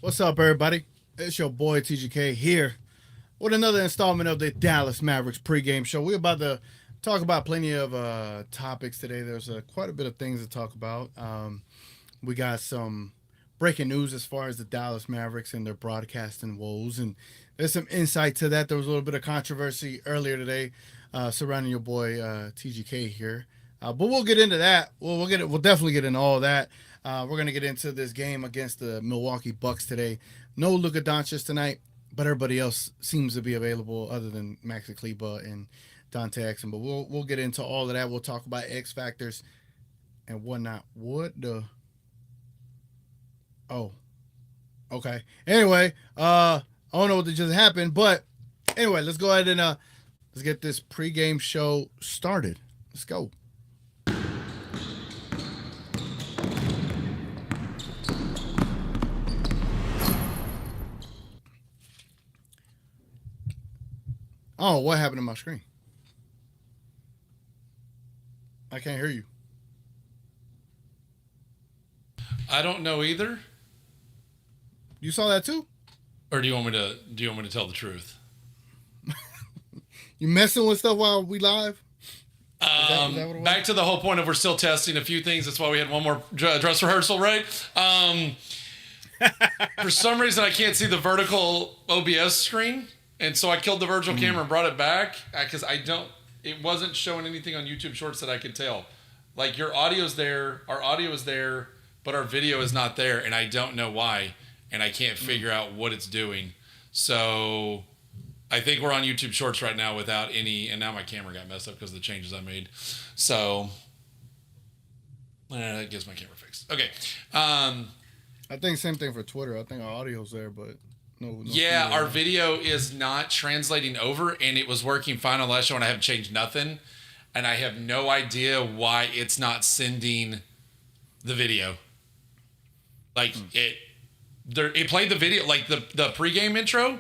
What's up, everybody? It's your boy TGK here with another installment of the Dallas Mavericks pregame show. We're about to talk about plenty of topics today. There's quite a bit of things to talk about. We got some breaking news as far as the Dallas Mavericks and their broadcasting woes, and there's some insight to that. There was a little bit of controversy earlier today surrounding your boy TGK here, but we'll get into that. We'll definitely get into all that. We're going to get into this game against the Milwaukee Bucks today. No Luka Doncic tonight, but everybody else seems to be available other than Maxi Kleber and Dante Exum. But we'll get into all of that. We'll talk about X factors and whatnot. What the? Oh, okay. Anyway, I don't know what just happened, but anyway, let's go ahead and let's get this pregame show started. Let's go. Oh, what happened to my screen? I can't hear you. I don't know either. You saw that too? Or do you want me to tell the truth? You messing with stuff while we live? Is that what it was? Back to the whole point of we're still testing a few things. That's why we had one more dress rehearsal, right? For some reason, I can't see the vertical OBS screen. And so I killed the virtual camera and brought it back because it wasn't showing anything on YouTube Shorts that I could tell. Like your audio's there, our audio is there, but our video is not there. And I don't know why. And I can't figure out what it's doing. So I think we're on YouTube Shorts right now without any, and now my camera got messed up because of the changes I made. So that gets my camera fixed. Okay. I think same thing for Twitter. I think our audio's there, but no yeah, our video is not translating over, and it was working fine on last show, and I haven't changed nothing. And I have no idea why it's not sending the video. Like it played the video, like the pregame intro.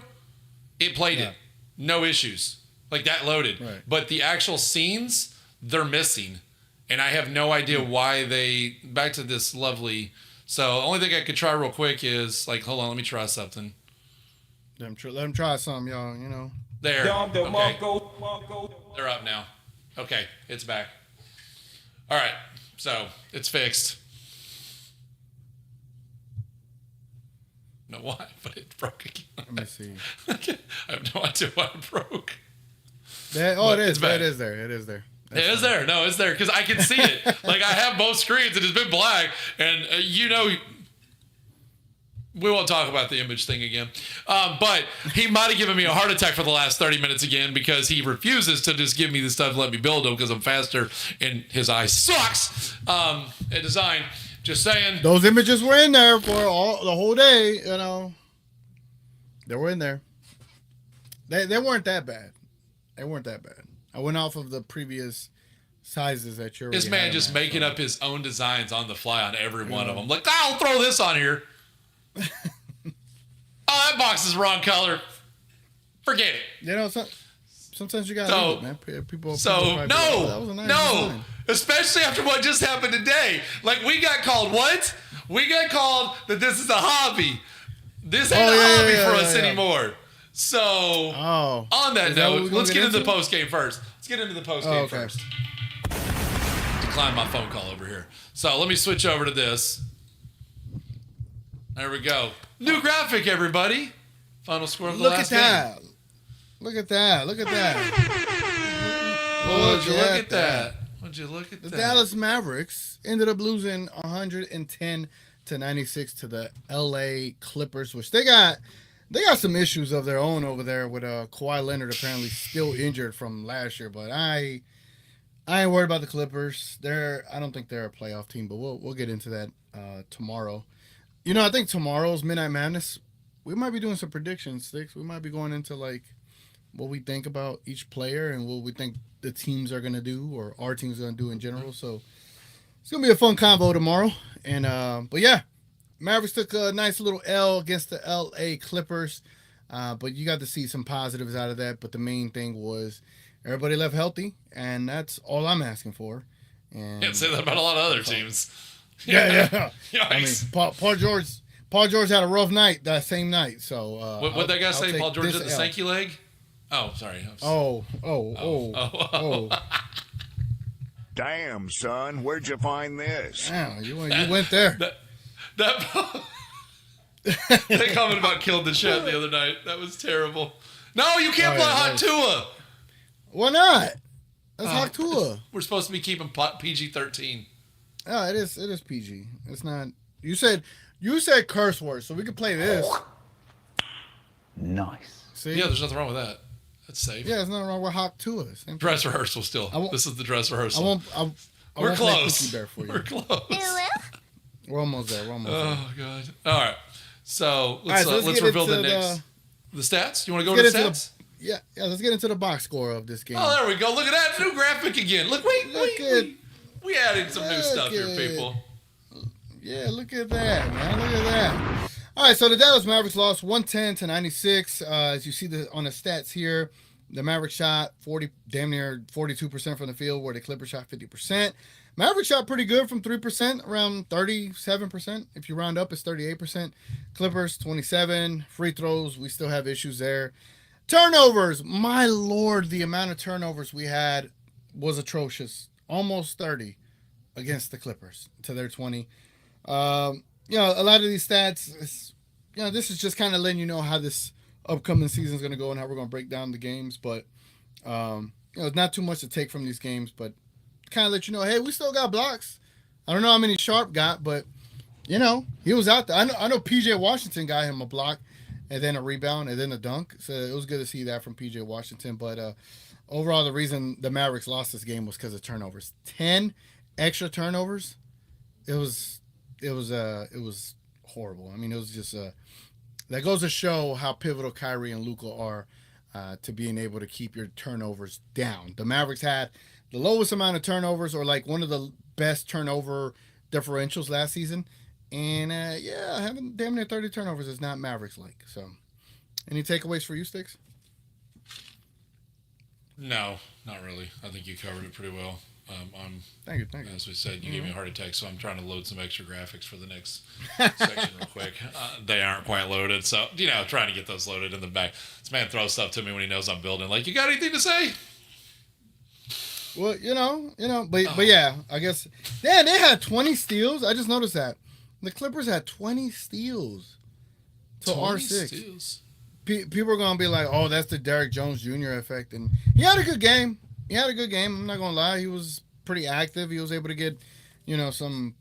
It played it, no issues. Like that loaded, right. But the actual scenes they're missing, and I have no idea why they. Back to this lovely. So the only thing I could try real quick is like, hold on, let me try something. Let them try some, y'all. You know. There. Okay. They're up now. Okay, it's back. All right, so it's fixed. I don't know why, but it broke again. Let me see. I have no idea why it broke. It is. It is there. It is there. It is there. No, it's there because I can see it. Like I have both screens and it's been black, and we won't talk about the image thing again. But he might have given me a heart attack for the last 30 minutes again because he refuses to just give me the stuff and let me build them because I'm faster and his eye sucks at design. Just saying. Those images were in there for the whole day, you know. They were in there. They weren't that bad. They weren't that bad. I went off of the previous sizes that you're. This man just making up his own designs on the fly on every one of them. Like, I'll throw this on here. Oh, that box is wrong color. Forget it. You know, sometimes you gotta leave it, man. People that was a nice design. Especially after what just happened today. Like, we got called what? We got called that this is a hobby. This ain't a hobby for us anymore. So, on that note, let's get into the post game first. Let's get into the post game first. Decline my phone call over here. So, let me switch over to this. There we go. New graphic, everybody. Final score of the last game. Look at that. Look at that. Would you look at that? Would you look at that? The Dallas Mavericks ended up losing 110-96 to the LA Clippers, which they got some issues of their own over there with Kawhi Leonard apparently still injured from last year. But I ain't worried about the Clippers. I don't think they're a playoff team, but we'll get into that tomorrow. You know, I think tomorrow's Midnight Madness, we might be doing some predictions, Sticks. We might be going into, like, what we think about each player and what we think the teams are going to do or our team's going to do in general. So it's going to be a fun combo tomorrow. And but, yeah, Mavericks took a nice little L against the L.A. Clippers. But you got to see some positives out of that. But the main thing was everybody left healthy, and that's all I'm asking for. And Can't say that about a lot of other teams. Yeah. I mean, Yikes. Paul Paul George had a rough night that same night. So What'd that guy say? Paul George had the L. stanky leg? Oh, sorry. Oh. Damn, son, where'd you find this? Damn, you went there. That comment about killing the shed the other night. That was terrible. No, you can't play Hot Tua. Why not? That's Hot Tua. We're supposed to be keeping PG-13. Oh, it is PG. It's not. You said curse words, so we could play this. Nice. See? Yeah, there's nothing wrong with that. That's safe. Yeah, there's nothing wrong with Hot Tua. Dress rehearsal still. This is the dress rehearsal. We're close. Bear for you. We're close. We're almost there. Oh, God. All right. So let's reveal the Knicks. The stats? You want to go to the stats? Yeah, let's get into the box score of this game. Oh, there we go. Look at that new graphic again. Look, we added some new stuff here, people. Yeah, look at that, man. Look at that. All right, so the Dallas Mavericks lost 110-96. As you see on the stats here, the Mavericks shot damn near 42% from the field, where the Clippers shot 50%. Mavericks shot pretty good from 3%, around 37%. If you round up, it's 38%. Clippers, 27%. Free throws, we still have issues there. Turnovers, my Lord, the amount of turnovers we had was atrocious. Almost 30 against the Clippers to their 20. A lot of these stats, this is just kind of letting you know how this upcoming season is going to go and how we're going to break down the games. But, it's not too much to take from these games, but kind of let you know, hey, we still got blocks. I don't know how many Sharp got, but, he was out there. I know PJ Washington got him a block and then a rebound and then a dunk. So it was good to see that from PJ Washington. But overall, the reason the Mavericks lost this game was because of turnovers. 10 extra turnovers. It was horrible. I mean, it was just that goes to show how pivotal Kyrie and Luka are to being able to keep your turnovers down. The Mavericks had the lowest amount of turnovers, or like one of the best turnover differentials last season. And having damn near 30 turnovers is not Mavericks like. So, any takeaways for you, Sticks? No, not really. I think you covered it pretty well. Thank you. As we said, you gave me a heart attack, so I'm trying to load some extra graphics for the next section real quick. They aren't quite loaded, so trying to get those loaded in the back. This man throws stuff to me when he knows I'm building. Like, you got anything to say? Well, but yeah, I guess. Yeah, they had 20 steals. I just noticed that the Clippers had 20 steals to R6. Steals. People are gonna be like, "Oh, that's the Derrick Jones Jr. effect," and he had a good game. I'm not gonna lie. He was pretty active. He was able to get, some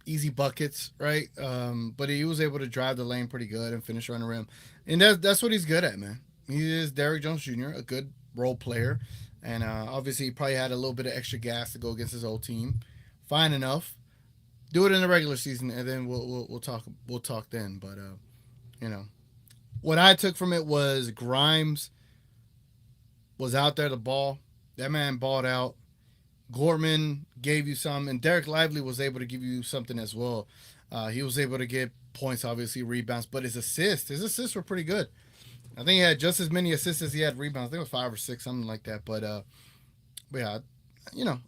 easy buckets, right? But he was able to drive the lane pretty good and finish on the rim, and that's what he's good at, man. He is Derrick Jones Jr., a good role player, and obviously he probably had a little bit of extra gas to go against his old team. Fine enough. Do it in the regular season, and then we'll talk. We'll talk then. But what I took from it was Grimes was out there. The ball, that man balled out. Gorman gave you some, and Derek Lively was able to give you something as well. He was able to get points, obviously rebounds, but his assists were pretty good. I think he had just as many assists as he had rebounds. I think it was 5 or 6, something like that. But yeah,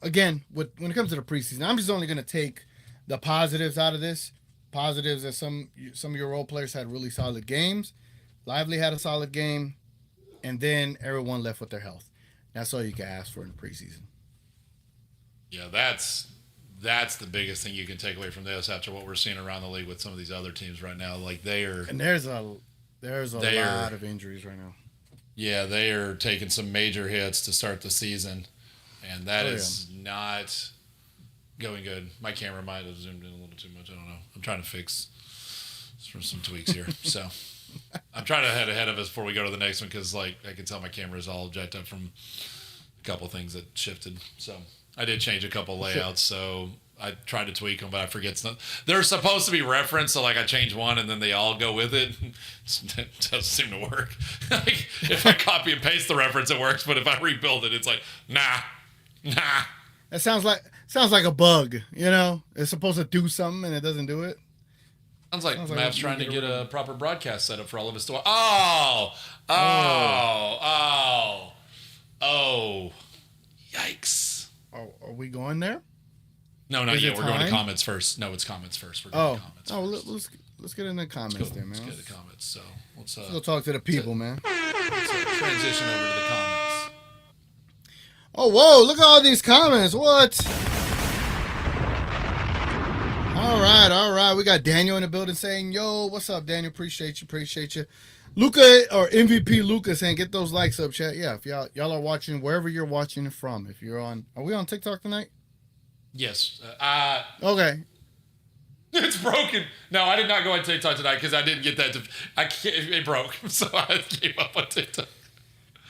again, when it comes to the preseason, I'm just only going to take the positives out of this. Positives that some of your role players had really solid games. Lively had a solid game, and then everyone left with their health. That's all you can ask for in the preseason. Yeah, that's the biggest thing you can take away from this after what we're seeing around the league with some of these other teams right now. Like and there's a lot of injuries right now. Yeah, they are taking some major hits to start the season, and that is not going good. My camera might have zoomed in a little too much. I don't know. I'm trying to fix some tweaks here. So I'm trying to head ahead of us before we go to the next one because, I can tell my camera is all jacked up from a couple things that shifted. So I did change a couple layouts. So I tried to tweak them, but I forget some. They're supposed to be referenced, so I change one and then they all go with it. It doesn't seem to work. If I copy and paste the reference, it works, but if I rebuild it, it's nah. That sounds like a bug, It's supposed to do something and it doesn't do it. Sounds like Mavs trying to get a proper broadcast set up for all of us to watch. Oh. Yikes. Oh, are we going there? No, not yet. We're going to comments first. No, it's comments first. We're going to comments first. let's get in the comments there, man. Let's get the comments. So let's go talk to the people, man. Let's transition over to the comments. Oh, whoa! Look at all these comments. What? All right. We got Daniel in the building saying, "Yo, what's up, Daniel? Appreciate you. Luca or MVP Luca saying, "Get those likes up, chat." Yeah, if y'all are watching wherever you're watching it from. If you're on, are we on TikTok tonight? Yes. Okay. It's broken. No, I did not go on TikTok tonight because I didn't get that. It broke, so I gave up on TikTok.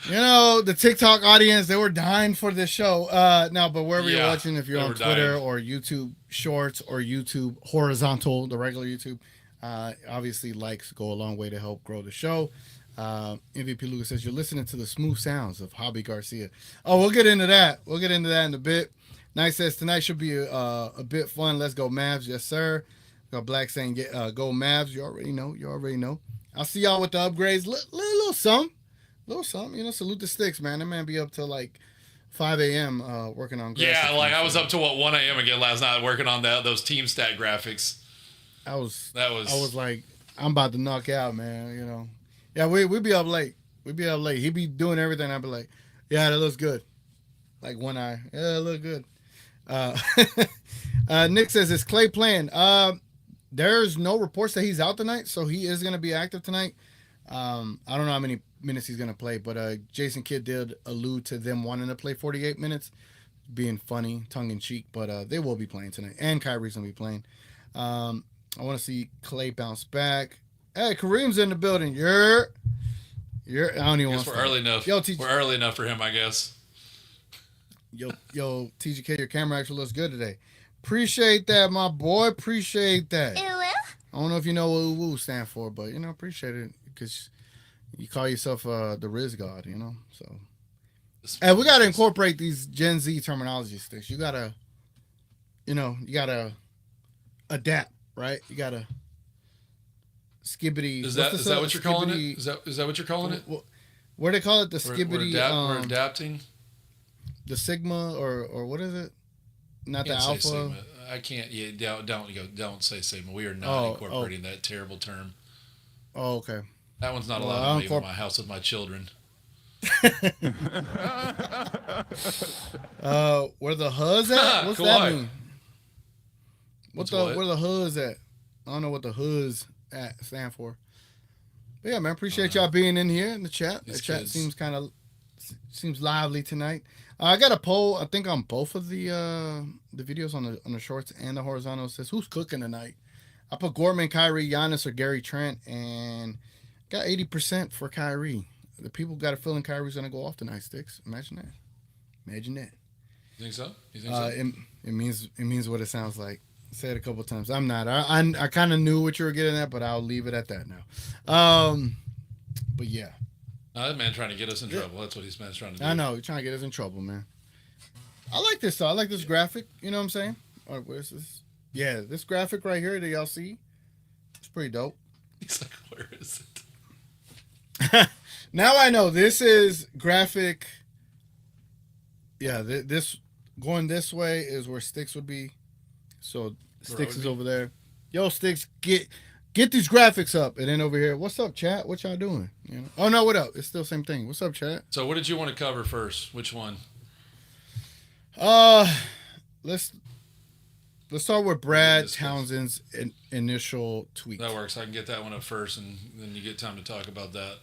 You know, the TikTok audience, they were dying for this show. Now, but wherever you're watching, if you're on Twitter or YouTube Shorts or YouTube Horizontal, the regular YouTube, obviously likes go a long way to help grow the show. MVP Lucas says, you're listening to the smooth sounds of Hobby Garcia. Oh, we'll get into that. We'll get into that in a bit. Nice says, tonight should be a bit fun. Let's go Mavs. Yes, sir. Got Black saying, go Mavs. You already know. I'll see y'all with the upgrades. Little something. You know, salute the Sticks, man. That man be up till like 5 a.m. Working on graphics. Yeah, like I was up to 1 a.m. again last night working on those team stat graphics. I was like, I'm about to knock out, man. You know. Yeah, we be up late. He be doing everything. I'd be like, yeah, that looks good. Like one eye. Yeah, it look good. Nick says, is Clay playing? There's no reports that he's out tonight, so he is gonna be active tonight. I don't know how many minutes he's going to play, but Jason Kidd did allude to them wanting to play 48 minutes, being funny, tongue-in-cheek, but they will be playing tonight, and Kyrie's going to be playing. I want to see Clay bounce back. Hey, Kareem's in the building. I don't even want to. We're early enough. We're early enough for him, I guess. Yo, TGK, your camera actually looks good today. Appreciate that, my boy. Appreciate that. I don't know if you know what woo stand for, but, you know, appreciate it because you call yourself the Riz God, you know? So, and we got to incorporate these Gen Z terminology sticks. You got to adapt, right? You got to skibbity. Is that what you're calling it? Is that what you're calling it? What do they call it? The skibbity. We're adapting. The Sigma or what is it? Not the Alpha. I can't. Yeah, don't say Sigma. We are not incorporating that terrible term. Oh, okay. That one's not allowed to leave in my house with my children. Where the huz at? What's that mean? Where the huz at? I don't know what the huz at stand for. But yeah, man, appreciate y'all being in here in the chat. The chat seems lively tonight. I got a poll. I think on both of the videos on the shorts and the horizontal. It says who's cooking tonight. I put Gorman, Kyrie, Giannis, or Gary Trent, and got 80% for Kyrie. The people got a feeling Kyrie's gonna go off tonight. Sticks. Imagine that. You think so? It means what it sounds like. Say it a couple of times. I'm not. I kind of knew what you were getting at, but I'll leave it at that now. But yeah. No, that man trying to get us in trouble. That's what he's trying to do. I know. He's trying to get us in trouble, man. I like this, though. I like this graphic. You know what I'm saying? All right, where's this? Yeah, this graphic right here that y'all see. It's pretty dope. He's like, where is it? Now I know. This is graphic. Yeah, this going this way is where Sticks would be. So Sticks is over there. Yo, Sticks, get these graphics up. And then over here, what's up, chat? What y'all doing? You know? Oh no, what up? It's still the same thing. What's up, chat? So what did you want to cover first? Which one? Let's start with Brad Townsend's initial tweet. That works. I can get that one up first, and then you get time to talk about that.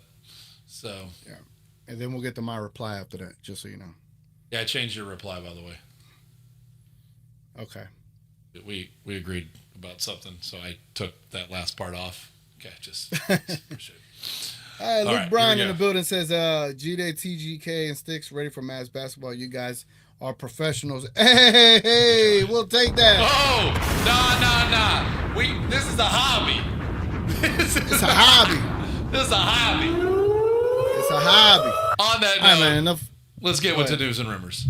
So yeah, and then we'll get to my reply after that, just so you know. Yeah, I changed your reply, by the way. Okay. We agreed about something, so I took that last part off. Okay, just appreciate it. All right, Luke Bryan in the building says, G-Day, TGK, and Sticks ready for Mavs basketball. You guys are professionals. Hey, we'll take that. Oh, nah. This is a hobby. It's a hobby. This is a hobby. It's a hobby. On that note, all right, man, enough. Let's get with the news and rumors.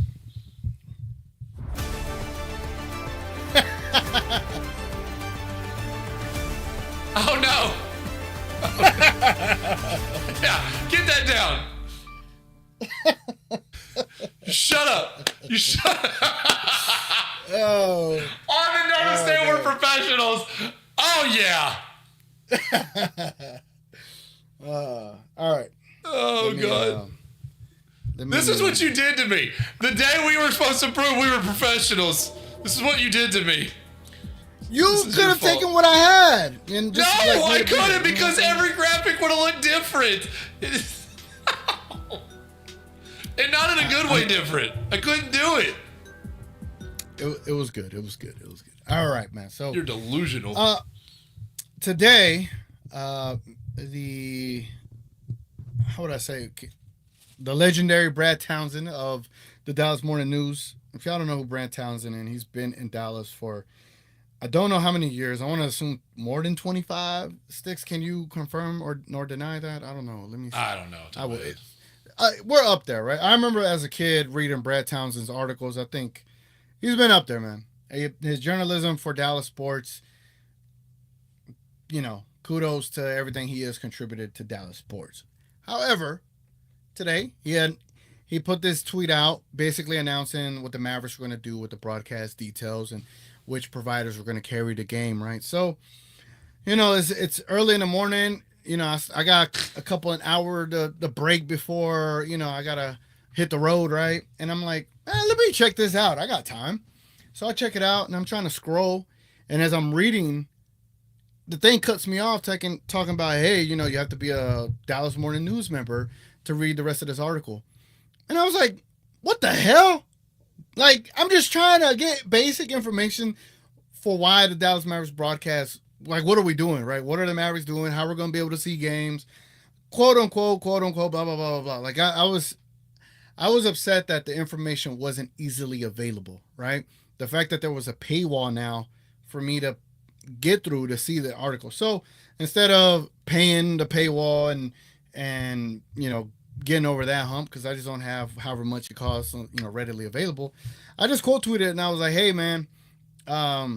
Oh no! Yeah, get that down. Shut up. You shut up. Oh. On the notice they were professionals. Oh yeah. All right. Oh, God. This is what you did to me. The day we were supposed to prove we were professionals. This is what you did to me. You could have taken what I had. And No, just, like, I couldn't because every graphic would have looked different. And not in a good way different. I couldn't do it. It was good. It was good. All right, man. So You're delusional. Today, how would I say? The legendary Brad Townsend of the Dallas Morning News. If y'all don't know who Brad Townsend is, he's been in Dallas for, I don't know how many years. I want to assume more than 25. Sticks, can you confirm or deny that? I don't know. Let me see. I don't know. I would. We're up there, right? I remember as a kid reading Brad Townsend's articles. I think he's been up there, man. His journalism for Dallas sports, kudos to everything he has contributed to Dallas sports. However, today he put this tweet out basically announcing what the Mavericks were going to do with the broadcast details and which providers were going to carry the game, right? So, it's early in the morning. I got a couple an hour to break before, I got to hit the road, right? And I'm like, let me check this out. I got time. So I check it out and I'm trying to scroll. And as I'm reading, the thing cuts me off talking about, hey, you have to be a Dallas Morning News member to read the rest of this article. And I was like, what the hell? Like, I'm just trying to get basic information for why the Dallas Mavericks broadcast. Like, what are we doing, right? What are the Mavericks doing? How we're going to be able to see games? Quote unquote, blah, blah, blah, blah, blah, blah. Like, I was upset that the information wasn't easily available, right? The fact that there was a paywall now for me to get through to see the article. So instead of paying the paywall and getting over that hump, because I just don't have however much it costs, readily available, I just quote tweeted it and I was like, hey man, I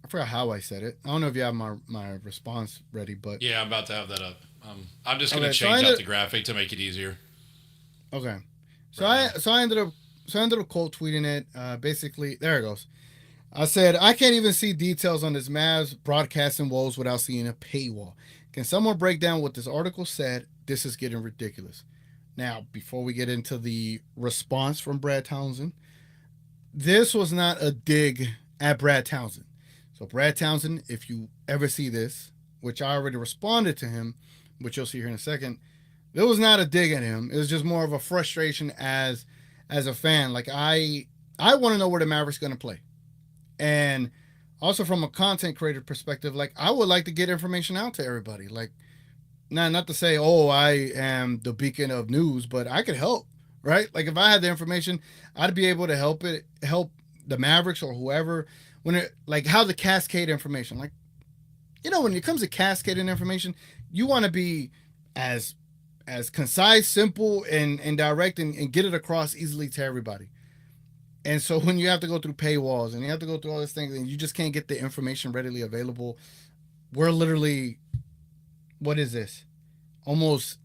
forgot how I said it. I don't know if you have my response ready, but yeah, I'm about to have that up. I'm just gonna change out the graphic to make it easier. Okay, so I ended up quote tweeting it. Basically, there it goes. I said, I can't even see details on this Mavs broadcasting woes without seeing a paywall. Can someone break down what this article said? This is getting ridiculous. Now, before we get into the response from Brad Townsend, this was not a dig at Brad Townsend. So Brad Townsend, if you ever see this, which I already responded to him, which you'll see here in a second, it was not a dig at him. It was just more of a frustration as a fan. Like, I want to know where the Mavericks going to play. And also from a content creator perspective, like, I would like to get information out to everybody. Like, not to say, oh, I am the beacon of news, but I could help, right? Like, if I had the information, I'd be able to help the Mavericks or whoever how the cascade information, like, when it comes to cascading information, you want to be as concise, simple, and direct and get it across easily to everybody. And so when you have to go through paywalls and you have to go through all these things and you just can't get the information readily available, we're literally, what is this? Almost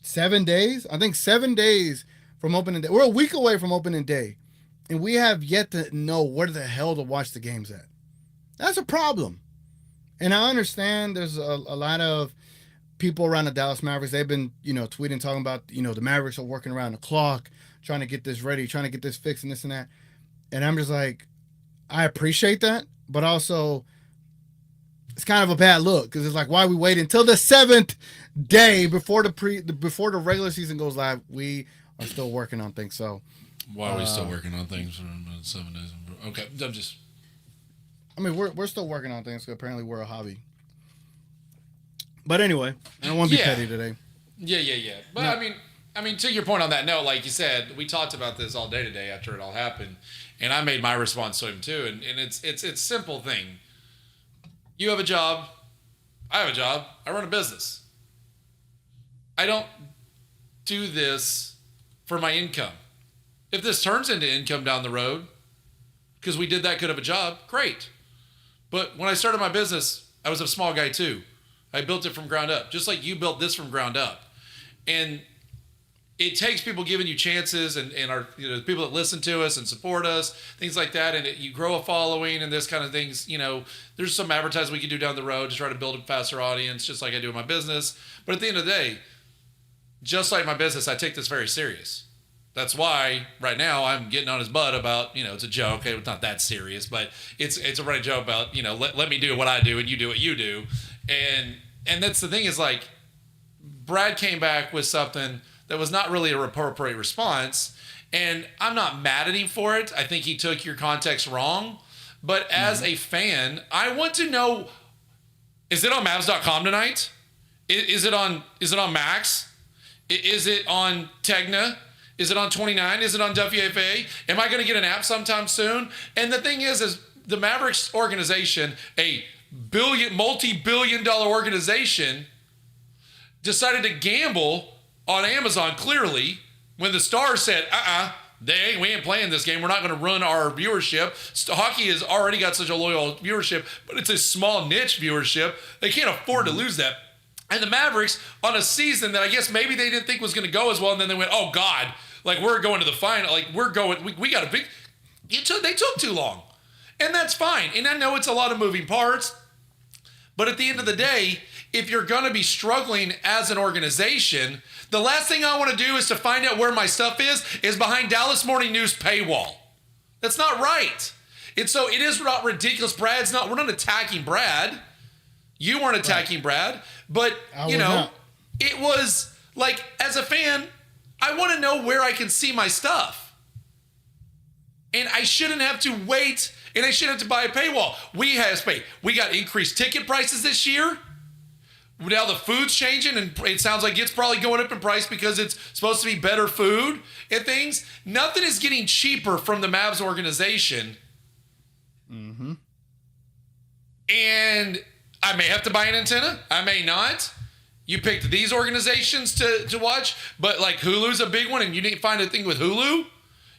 7 days? I think 7 days from opening day. We're a week away from opening day. And we have yet to know where the hell to watch the games at. That's a problem. And I understand there's a lot of people around the Dallas Mavericks. They've been, tweeting, talking about, the Mavericks are working around the clock, trying to get this ready, trying to get this fixed and this and that. And I'm just like, I appreciate that, but also it's kind of a bad look because it's like, why are we waiting until the 7th day before the regular season goes live? We are still working on things. So why are we still working on things for 7 days? Okay, we're still working on things. So apparently, we're a hobby. But anyway, I don't want to be petty today. Yeah. But no. I mean, to your point on that note, like you said, we talked about this all day today after it all happened, and I made my response to him too. And it's a simple thing. You have a job. I have a job. I run a business. I don't do this for my income. If this turns into income down the road, because we did that good of a job, great. But when I started my business, I was a small guy too. I built it from ground up, just like you built this from ground up. And it takes people giving you chances and our people that listen to us and support us, things like that, and you grow a following and this kind of things. There's some advertising we can do down the road to try to build a faster audience, just like I do in my business. But at the end of the day, just like my business, I take this very serious. That's why right now I'm getting on his butt about, it's a joke. It's not that serious, but it's a running joke about, let me do what I do and you do what you do. And that's the thing is, like, Brad came back with something that was not really an appropriate response. And I'm not mad at him for it. I think he took your context wrong. But as a fan, I want to know, is it on Mavs.com tonight? Is it on Max? Is it on Tegna? Is it on 29? Is it on WFA? Am I going to get an app sometime soon? And the thing is the Mavericks organization, a multi-billion-dollar organization, decided to gamble on Amazon clearly when the Stars said, we ain't playing this game. We're not going to run our viewership. Hockey has already got such a loyal viewership, but it's a small niche viewership. They can't afford to lose that. And the Mavericks, on a season that I guess maybe they didn't think was going to go as well, and then they went, oh, God, like, we're going to the final. Like, we got a big – they took too long. And that's fine. And I know it's a lot of moving parts. But at the end of the day, if you're going to be struggling as an organization, the last thing I want to do is to find out where my stuff is behind Dallas Morning News paywall. That's not right. And so it is not ridiculous. We're not attacking Brad. You weren't attacking Brad. But, it was like, as a fan, I want to know where I can see my stuff. And I shouldn't have to wait, and I shouldn't have to buy a paywall. We got increased ticket prices this year. Now the food's changing, and it sounds like it's probably going up in price because it's supposed to be better food and things. Nothing is getting cheaper from the Mavs organization. Mm-hmm. And I may have to buy an antenna. I may not. You picked these organizations to watch, but like Hulu's a big one, and you didn't find a thing with Hulu.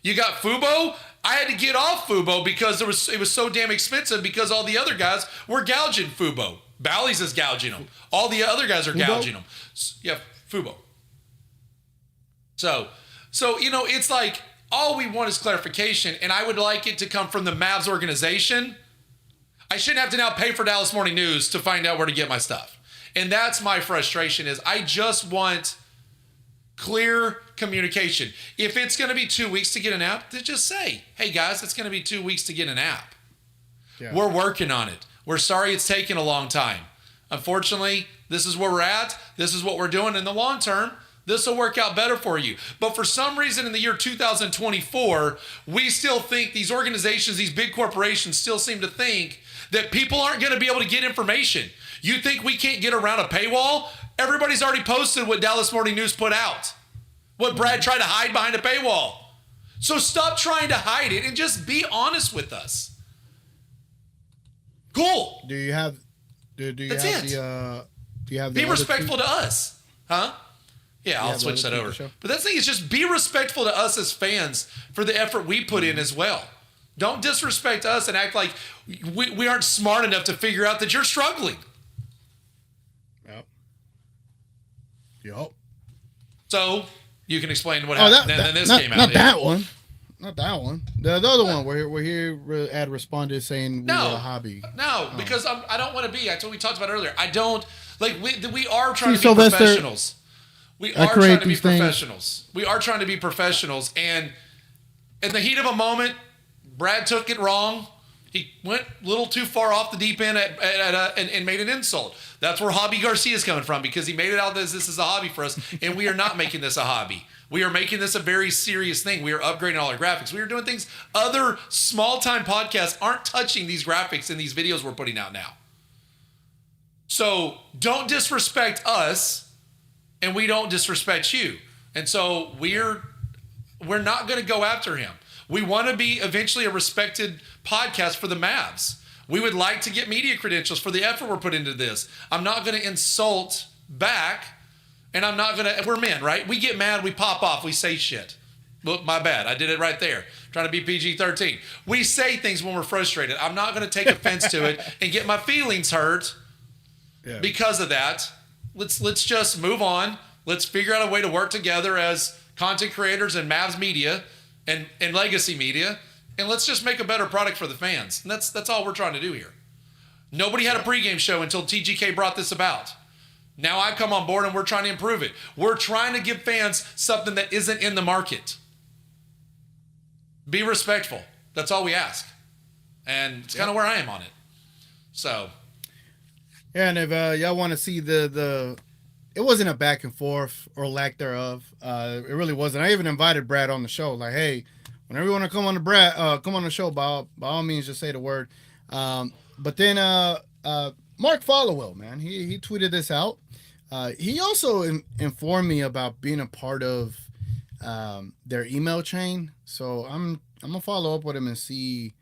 You got Fubo. I had to get off Fubo because it was so damn expensive because all the other guys were gouging Fubo. Bally's is gouging them. All the other guys are gouging them. Yeah, Fubo. So it's like all we want is clarification, and I would like it to come from the Mavs organization. I shouldn't have to now pay for Dallas Morning News to find out where to get my stuff. And that's my frustration is I just want clear communication. If it's going to be 2 weeks to get an app, then just say, hey, guys, it's going to be 2 weeks to get an app. Yeah. We're working on it. We're sorry it's taken a long time. Unfortunately, this is where we're at. This is what we're doing in the long term. This will work out better for you. But for some reason in the year 2024, we still think these organizations, these big corporations still seem to think that people aren't going to be able to get information. You think we can't get around a paywall? Everybody's already posted what Dallas Morning News put out. What Brad tried to hide behind a paywall. So stop trying to hide it and just be honest with us. Cool. Do you have Be respectful to us. Huh? Yeah, I'll switch that over. But that thing is just be respectful to us as fans for the effort we put in as well. Don't disrespect us and act like we aren't smart enough to figure out that you're struggling. Yep. So you can explain what happened. And then this came out. Not that one. Not that one. The other one where he had responded saying we were a hobby. No, because I don't want to be. We talked about earlier. I don't like. We are trying to be professionals. We are trying to be professionals. We are trying to be professionals. And in the heat of a moment, Brad took it wrong. He went a little too far off the deep end and made an insult. That's where Hobby Garcia is coming from because he made it out as this is a hobby for us, and we are not making this a hobby. We are making this a very serious thing. We are upgrading all our graphics. We are doing things other small-time podcasts aren't touching these graphics in these videos we're putting out now. So don't disrespect us, and we don't disrespect you. And so we're not going to go after him. We want to be eventually a respected podcast for the Mavs. We would like to get media credentials for the effort we're putting into this. I'm not going to insult back, and I'm not going to, we're men, right? We get mad, we pop off, we say shit. Look, my bad. I did it right there. Trying to be PG-13. We say things when we're frustrated. I'm not going to take offense to it and get my feelings hurt because of that. Let's just move on. Let's figure out a way to work together as content creators and Mavs media and legacy media, and let's just make a better product for the fans. And that's all we're trying to do here. Nobody had a pregame show until TGK brought this about. Now I've come on board and we're trying to improve it. We're trying to give fans something that isn't in the market. Be respectful. That's all we ask. And it's kind of where I am on it. So. Yeah, and if y'all want to see the it wasn't a back and forth or lack thereof. It really wasn't. I even invited Brad on the show. Like, hey, whenever you want to come on the show, by all means, just say the word. But then Mark Followell, man, he tweeted this out. He also informed me about being a part of their email chain. So I'm gonna follow up with him and see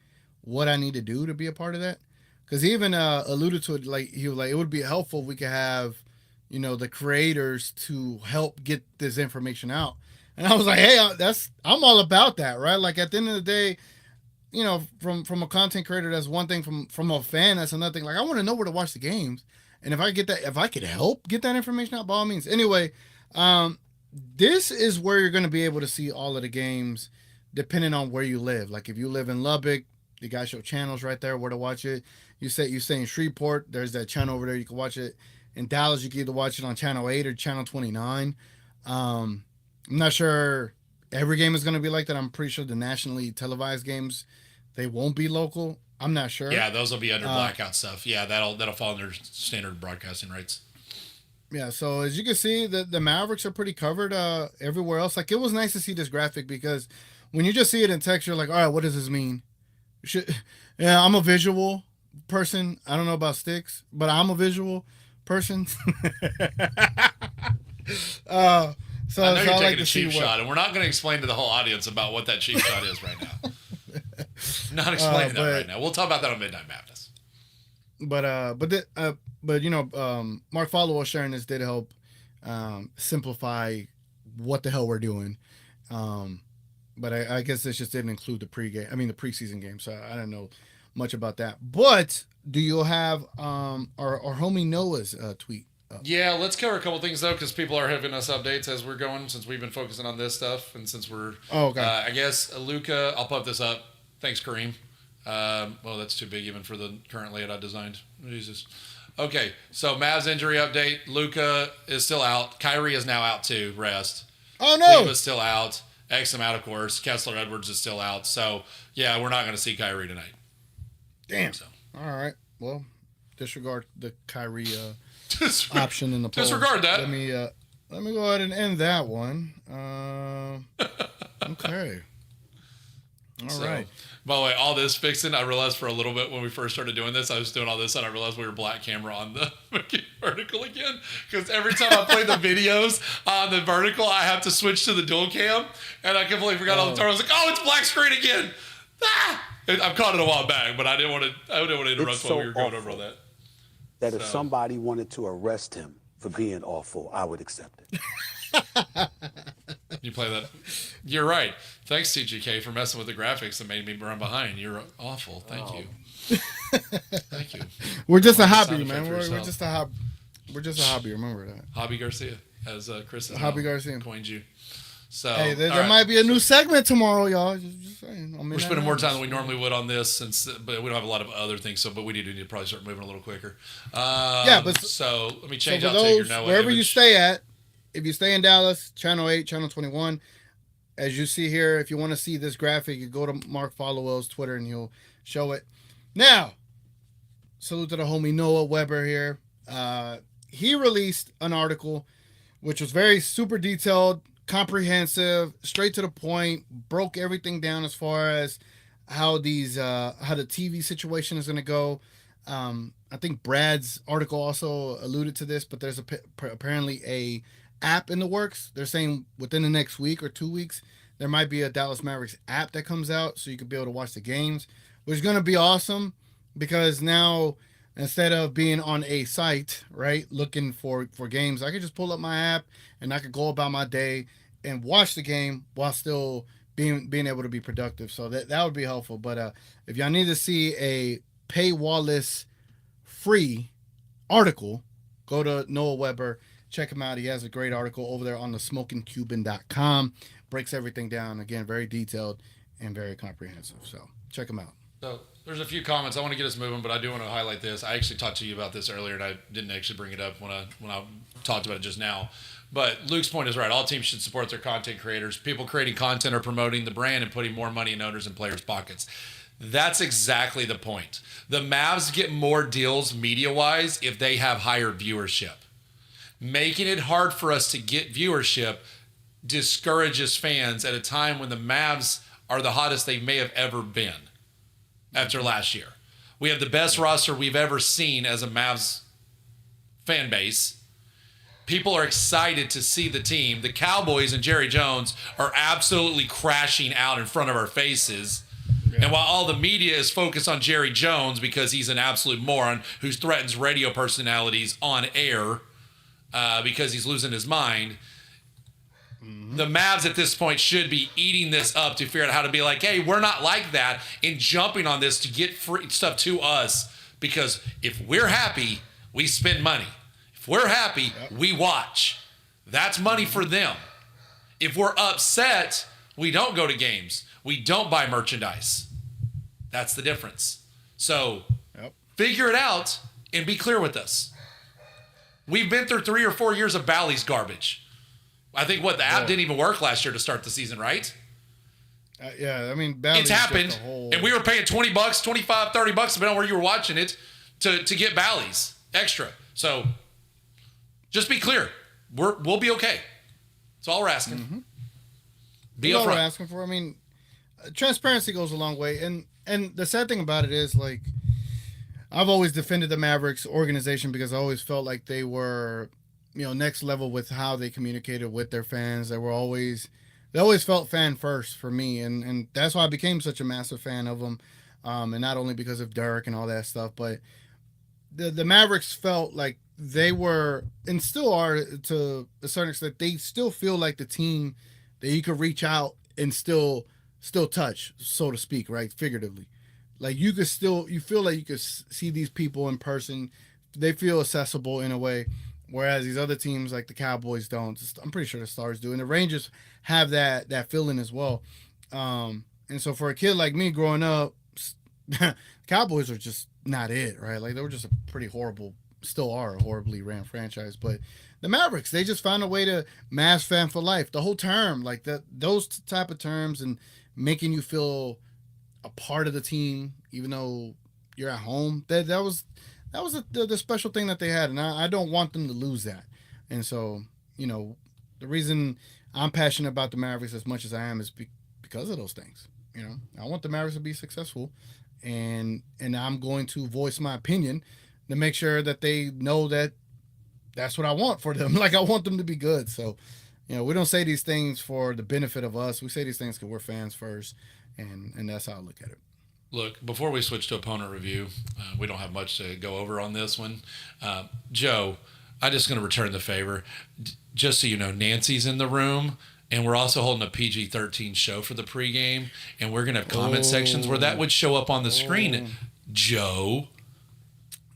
what I need to do to be a part of that. Because he even alluded to it, like he was like, it would be helpful if we could have, the creators to help get this information out. And I was like, hey, I'm all about that, right? Like at the end of the day, from a content creator, that's one thing. From a fan, that's another thing. Like I want to know where to watch the games, and if I could help get that information out, by all means. Anyway, this is where you're going to be able to see all of the games, depending on where you live. Like if you live in Lubbock, the guys show channels right there where to watch it. You stay in Shreveport, there's that channel over there. You can watch it. In Dallas, you can either watch it on channel 8 or channel 29. I'm not sure every game is going to be like that. I'm pretty sure the nationally televised games, they won't be local. I'm not sure. Yeah, those will be under blackout stuff. Yeah, that'll fall under standard broadcasting rights. Yeah, so as you can see, the Mavericks are pretty covered everywhere else. Like it was nice to see this graphic because when you just see it in text, you're like, all right, what does this mean? Yeah, I'm a visual person. I don't know about sticks, but I'm a visual person. So I know you're I taking like a cheap shot, and we're not going to explain to the whole audience about what that cheap shot is right now. Not explaining that right now. We'll talk about that on Midnight Madness. But Mark Followell sharing this did help simplify what the hell we're doing. But I guess this just didn't include the preseason game, so I don't know much about that. But do you have our homie Noah's tweet? Yeah, let's cover a couple things though, because people are giving us updates as we're going, since we've been focusing on this stuff, and since we're I guess Luka, I'll pump this up. Thanks, Kareem. Well, that's too big even for the current layout I designed. Jesus. Okay, so Mavs injury update. Luka is still out. Kyrie is now out too. Rest. Oh no. Kleba's still out. Exum out, of course. Kessler Edwards is still out. So yeah, we're not going to see Kyrie tonight. Damn. So. All right. Well, disregard the Kyrie option in the poll. Disregard that. Let me go ahead and end that one. Okay. All right. By the way, all this fixing, I realized for a little bit when we first started doing this, I was doing all this and I realized we were black camera on the vertical again. Because every time I play the videos on the vertical, I have to switch to the dual cam. And I completely forgot all the time. I was like, oh, it's black screen again. Ah! I've caught it a while back, but I didn't want to interrupt while we were going over all that. That if somebody wanted to arrest him for being awful, I would accept it. You play that? You're right. Thanks, TGK, for messing with the graphics and made me run behind. You're awful. Thank you. Thank you. We're just a hobby, man. We're just a hobby. We're just a hobby. Remember that. Hobby Garcia, as Chris has Hobby Garcia coined you. So hey, there might be a new segment tomorrow, y'all. Just saying. We're spending more time than we normally would on this, but we don't have a lot of other things. But we need to probably start moving a little quicker. So let me change out to your Noah wherever image. you stay at. If you stay in Dallas, channel 8, channel 21, as you see here, if you want to see this graphic, you go to Mark Followell's Twitter and he'll show it. Now, salute to the homie Noah Weber here. He released an article which was very super detailed, comprehensive, straight to the point, broke everything down as far as how the TV situation is going to go. I think Brad's article also alluded to this, but there's apparently a app in the works. They're saying within the next week or 2 weeks, there might be a Dallas Mavericks app that comes out so you could be able to watch the games, which is going to be awesome because now instead of being on a site, right, looking for games, I could just pull up my app and I could go about my day and watch the game while still being able to be productive. So that would be helpful. But if y'all need to see a paywall-less free article, go to Noah Weber check him out. He has a great article over there on the smokingcuban.com. Breaks everything down. Again, very detailed and very comprehensive. So check him out. So there's a few comments. I want to get us moving, but I do want to highlight this. I actually talked to you about this earlier, and I didn't actually bring it up when I talked about it just now. But Luke's point is right. All teams should support their content creators. People creating content are promoting the brand and putting more money in owners and players' pockets. That's exactly the point. The Mavs get more deals media-wise if they have higher viewership. Making it hard for us to get viewership discourages fans at a time when the Mavs are the hottest they may have ever been after last year. We have the best roster we've ever seen as a Mavs fan base. People are excited to see the team. The Cowboys and Jerry Jones are absolutely crashing out in front of our faces. Yeah. And while all the media is focused on Jerry Jones because he's an absolute moron who threatens radio personalities on air because he's losing his mind, the Mavs at this point should be eating this up to figure out how to be like, hey, we're not like that, and jumping on this to get free stuff to us, because if we're happy, we spend money. If we're happy, we watch. That's money for them. If we're upset, we don't go to games. We don't buy merchandise. That's the difference. So figure it out and be clear with us. We've been through 3 or 4 years of Bally's garbage. I think the app didn't even work last year to start the season, right? Yeah, I mean, Bally's it's happened, and we were paying $20, $25, $30, depending on where you were watching it, to get Bally's extra. So just be clear. We'll be okay. That's all we're asking. Mm-hmm. Be That's all upfront. we're asking for. I mean, transparency goes a long way. And the sad thing about it is, like, I've always defended the Mavericks organization because I always felt like they were, next level with how they communicated with their fans. They always felt fan first for me. And that's why I became such a massive fan of them. And not only because of Dirk and all that stuff, but the Mavericks felt like they were, and still are to a certain extent, they still feel like the team that you could reach out and still touch, so to speak, right? Figuratively. Like you feel like you could see these people in person. They feel accessible in a way, whereas these other teams like the Cowboys don't. I'm pretty sure the Stars do, and the Rangers have that feeling as well. And so for a kid like me growing up, Cowboys are just not it, right? Like they were just a pretty horrible, still are a horribly ran franchise. But the Mavericks, they just found a way to Mavs fan for life. The whole term, like those type of terms, and making you feel a part of the team, even though you're at home. That was the special thing that they had, and I don't want them to lose that. And so, the reason I'm passionate about the Mavericks as much as I am is because of those things. I want the Mavericks to be successful, and I'm going to voice my opinion to make sure that they know that that's what I want for them. Like I want them to be good. So, we don't say these things for the benefit of us. We say these things because we're fans first. And that's how I look at it. Look, before we switch to opponent review, we don't have much to go over on this one. Joe, I'm just going to return the favor. Just so you know, Nancy's in the room, and we're also holding a PG-13 show for the pregame, and we're going to have comment sections where that would show up on the screen. Joe.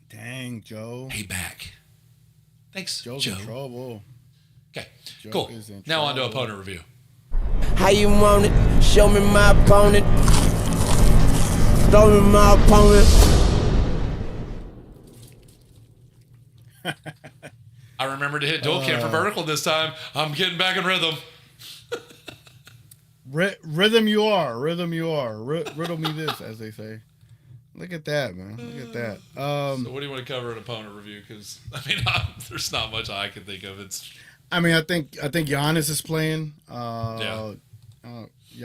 Dang, Joe. Hey, back. Thanks, Joe's Joe. in trouble. Okay, Joe cool. Now on to opponent review. How you want it? Show me my opponent. Show me my opponent. I remember to hit dual cam for vertical this time. I'm getting back in rhythm. Rhythm you are. Riddle me this, as they say. Look at that, man. Look at that. So what do you want to cover in opponent review? Because, there's not much I can think of. I think Giannis is playing. Y'all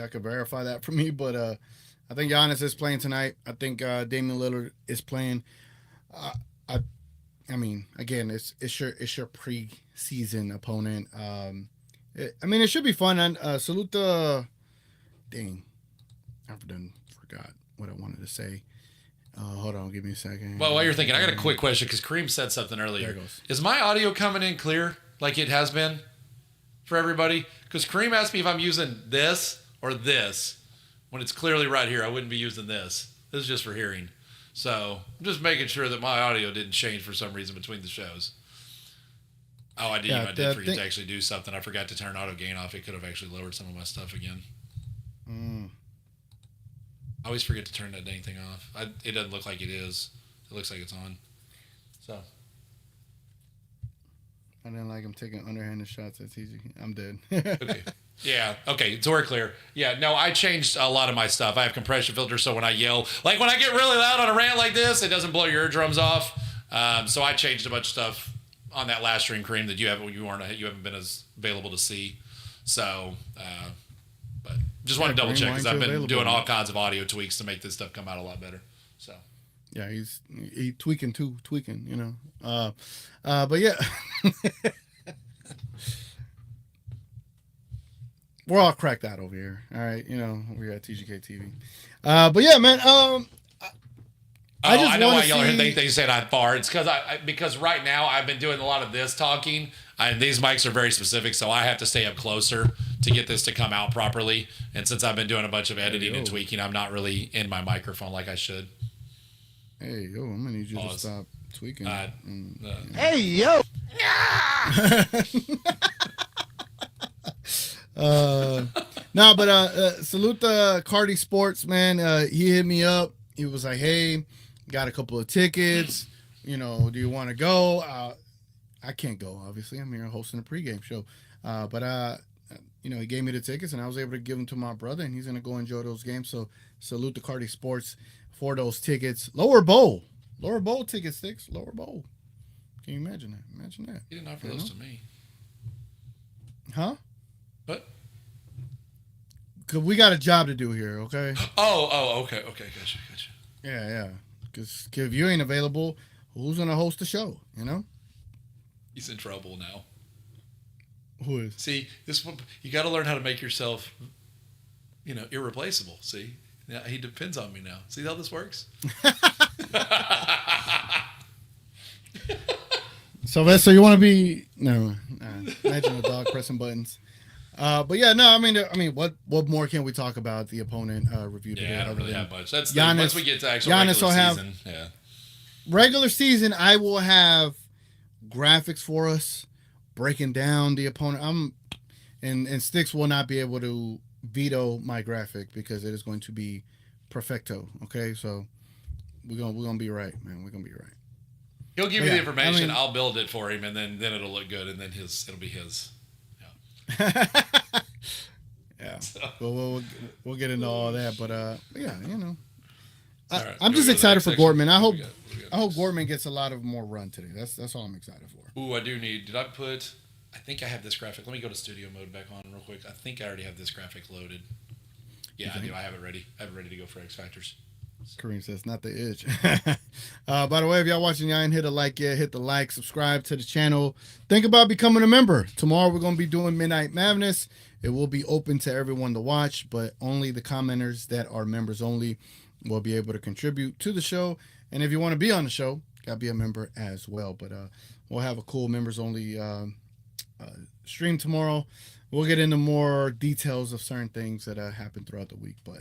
can verify that for me, but I think Giannis is playing tonight. I think Damian Lillard is playing. Again, it's your preseason opponent. It should be fun. Salute the. Dang, I've forgot what I wanted to say. Hold on, give me a second. Well, while you're thinking, I got a quick question because Kareem said something earlier. There it goes. Is my audio coming in clear like it has been for everybody? Because Kareem asked me if I'm using this or this when it's clearly right here. I wouldn't be using this. This is just for hearing. So I'm just making sure that my audio didn't change for some reason between the shows. Oh, I did. Yeah, I did forget to actually do something. I forgot to turn auto gain off. It could have actually lowered some of my stuff again. I always forget to turn that dang thing off. It doesn't look like it is. It looks like it's on. So. I didn't like him taking underhanded shots at TG. I'm dead. Okay. Yeah. Okay. So we're clear. Yeah. No, I changed a lot of my stuff. I have compression filters, so when I yell, like when I get really loud on a rant like this, it doesn't blow your eardrums off. So I changed a bunch of stuff on that last stream, Kareem, that you haven't been as available to see. So, but just want to double check because I've been doing all kinds of audio tweaks to make this stuff come out a lot better. So. Yeah, he's tweaking, you know. But yeah. We're all cracked out over here. All right, you know, we're at TGK TV. But yeah, man, I know why y'all think they said I'm far. It's because right now I've been doing a lot of this talking, and these mics are very specific, so I have to stay up closer to get this to come out properly. And since I've been doing a bunch of editing and tweaking, I'm not really in my microphone like I should. Hey, yo, I'm gonna need you to stop tweaking. Hey, yo. Salute the Cardi Sports, man. He hit me up. He was like, hey, got a couple of tickets. You know, do you want to go? I can't go, obviously. I'm here hosting a pregame show. You know, he gave me the tickets, and I was able to give them to my brother, and he's going to go enjoy those games. So salute the Cardi Sports for those tickets. Lower bowl tickets, Sticks. Lower bowl. Can you imagine that? Imagine that. You didn't offer those to me. Huh? What? Cause we got a job to do here, okay? Okay. Gotcha. Yeah. Because if you ain't available, who's gonna host the show? You know? He's in trouble now. Who is? See, this one, you got to learn how to make yourself, you know, irreplaceable. See, now he depends on me now. See how this works? Sylvester, you want to be? No. Imagine a dog pressing buttons. But yeah, no. I mean, what more can we talk about the opponent review today? Yeah, I don't really have much. That's Giannis, once we get to actual Giannis regular season. Yeah. Regular season, I will have graphics for us breaking down the opponent. And Sticks will not be able to veto my graphic because it is going to be perfecto. Okay, so we're gonna be right, man. We're gonna be right. He'll give me the information. I'll build it for him, and then it'll look good, and then it'll be his. Yeah. Yeah. Well, we'll get into all that, but yeah, you know, Right. I'm just excited for Gortman. I hope Gortman gets a lot of more run today. That's all I'm excited for. Ooh, I do need. Did I put? I think I have this graphic. Let me go to studio mode back on real quick. I think I already have this graphic loaded. Yeah, I do. I have it ready. I have it ready to go for X Factors. Kareem says, not the itch. By the way, if y'all watching, y'all ain't hit a like yet, hit the like, subscribe to the channel. Think about becoming a member. Tomorrow we're going to be doing Midnight Madness. It will be open to everyone to watch, but only the commenters that are members only will be able to contribute to the show. And if you want to be on the show, got to be a member as well. But we'll have a cool members only stream tomorrow. We'll get into more details of certain things that happen throughout the week, but